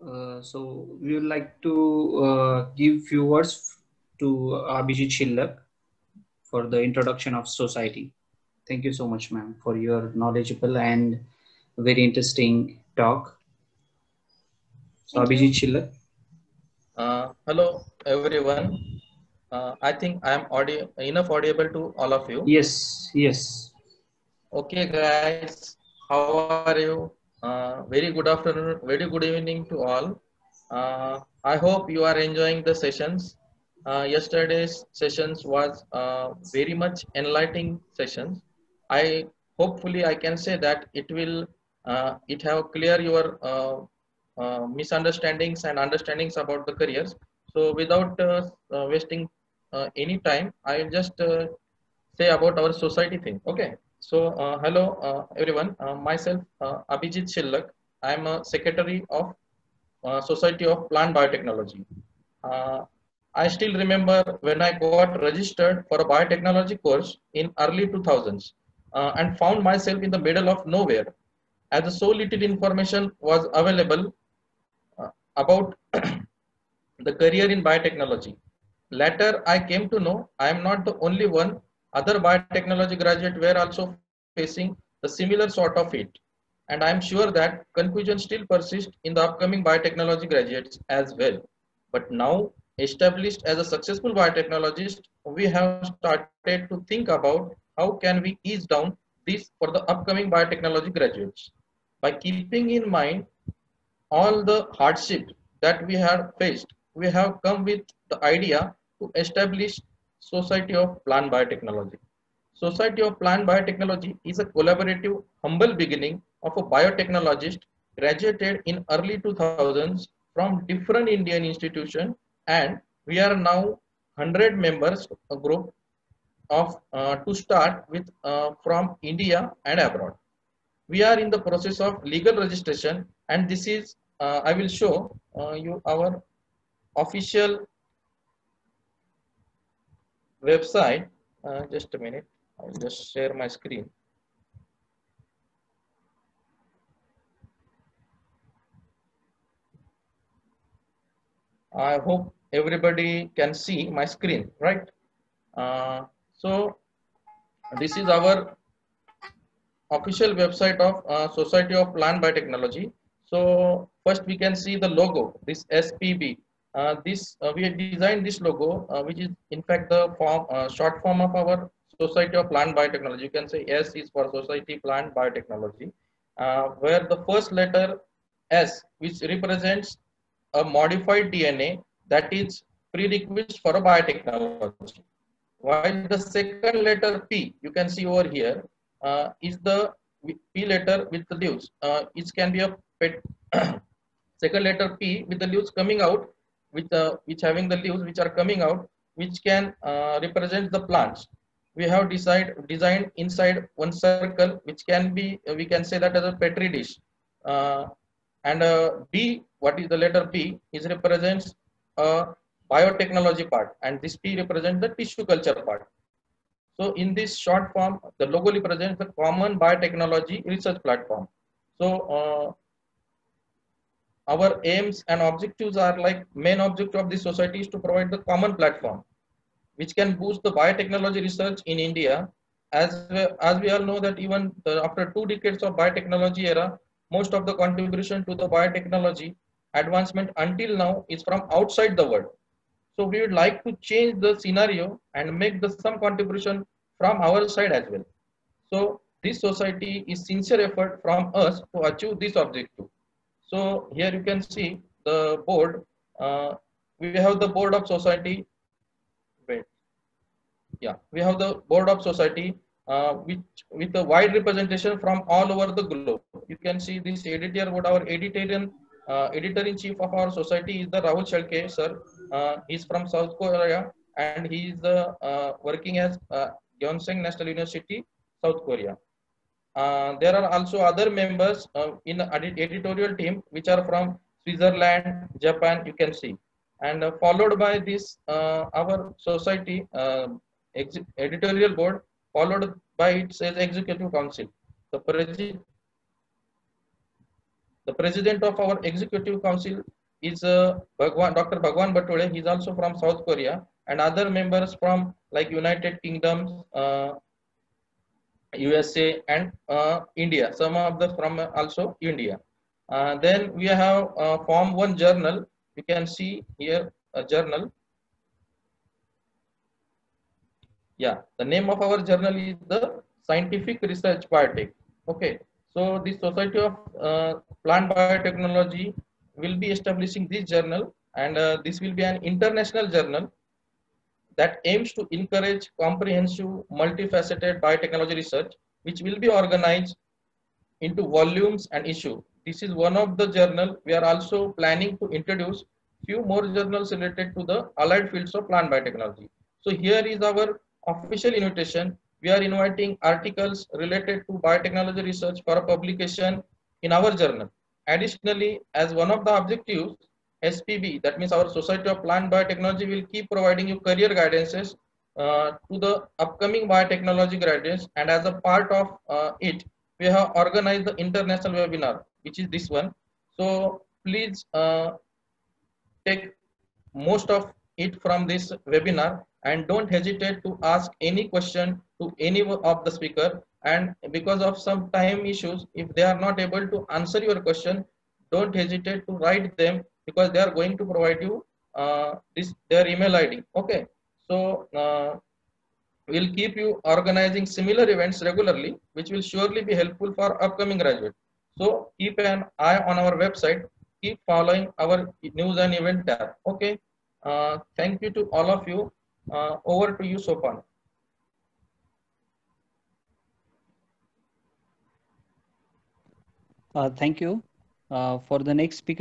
So we would like to give few words to Abhijit Shillak for the introduction of society. Thank you so much, ma'am, for your knowledgeable and very interesting talk. So Thank Abhijit you. Shillak. Hello everyone. I think I am enough audible to all of you. Yes, yes. Okay, guys, how are you? Very good afternoon, very good evening to all. I hope you are enjoying the sessions. Yesterday's sessions was very much enlightening sessions. I hopefully I can say that it have clear your misunderstandings and understandings about the careers. So without wasting any time, I will just say about our society thing. Okay. So, hello everyone. Myself, Abhijit Shillak. I am a secretary of Society of Plant Biotechnology. Uh, I still remember when I got registered for a biotechnology course in early 2000s and found myself in the middle of nowhere as so little information was available about the career in biotechnology. Later, I came to know I am not the only one. Other biotechnology graduates were also facing the similar sort of it. And I am sure that confusion still persists in the upcoming biotechnology graduates as well. But now, established as a successful biotechnologist, we have started to think about how can we ease down this for the upcoming biotechnology graduates. By keeping in mind all the hardships that we have faced, we have come with the idea to establish Society of Plant Biotechnology. Society of Plant Biotechnology is a collaborative, humble beginning of a biotechnologist graduated in early 2000s from different Indian institutions, and we are now 100 members a group of to start with from India and abroad. We are in the process of legal registration, and this is I will show you our official website. Just a minute, I'll just share my screen. I hope everybody can see my screen, right? So this is our official website of Society of Plant Biotechnology. So first we can see the logo, this SPB. We have designed this logo, which is in fact the short form of our Society of Plant Biotechnology. You can say S is for Society Plant Biotechnology, where the first letter S, which represents a modified DNA that is prerequisite for a biotechnology. While the second letter P, you can see over here, is the P letter with the leaves. It can be a pet second letter P with the leaves coming out, with which having the leaves which are coming out, which can represent the plants. We have designed inside one circle, which can be we can say that as a petri dish. Uh, and B, what is the letter B, is represents a biotechnology part, and this P represents the tissue culture part. So in this short form, the logo represents the common biotechnology research platform. So our aims and objectives are like main objective of this society is to provide the common platform which can boost the biotechnology research in India. As we all know that even after 2 decades of biotechnology era, most of the contribution to the biotechnology advancement until now is from outside the world. So we would like to change the scenario and make the some contribution from our side as well. So this society is sincere effort from us to achieve this objective. So here you can see the board. We have the board of society. Wait, yeah, we have the board of society, which with a wide representation from all over the globe. You can see this editor, what our editor in chief of our society is the Rahul Shalke sir. He's from South Korea, and he is working as Gyeongsang National University, South Korea. There are also other members in the editorial team which are from Switzerland, Japan, you can see. And followed by this, our society editorial board, followed by its executive council. The president The president of our executive council is Dr. Bhagwan Batole. He's also from South Korea, and other members from like United Kingdom, USA, and India. Some of the from also India. Then we have Form 1 journal. You can see here a journal. Yeah, the name of our journal is the Scientific Research Biotech. Okay, so the Society of Plant Biotechnology will be establishing this journal, and this will be an international journal that aims to encourage comprehensive, multifaceted biotechnology research, which will be organized into volumes and issue. This is one of the journal. We are also planning to introduce few more journals related to the allied fields of plant biotechnology. So here is our official invitation. We are inviting articles related to biotechnology research for publication in our journal. Additionally, as one of the objectives, SPB, that means our Society of Plant Biotechnology, will keep providing you career guidances to the upcoming biotechnology graduates, and as a part of it, we have organized the international webinar, which is this one. So please take most of it from this webinar, and don't hesitate to ask any question to any of the speaker. And because of some time issues, if they are not able to answer your question, don't hesitate to write them, because they are going to provide you their email ID. Okay, so we'll keep you organizing similar events regularly, which will surely be helpful for upcoming graduates. So keep an eye on our website. Keep following our news and event tab. Okay. Thank you to all of you. Over to you, Sopan. Thank you. For the next speaker.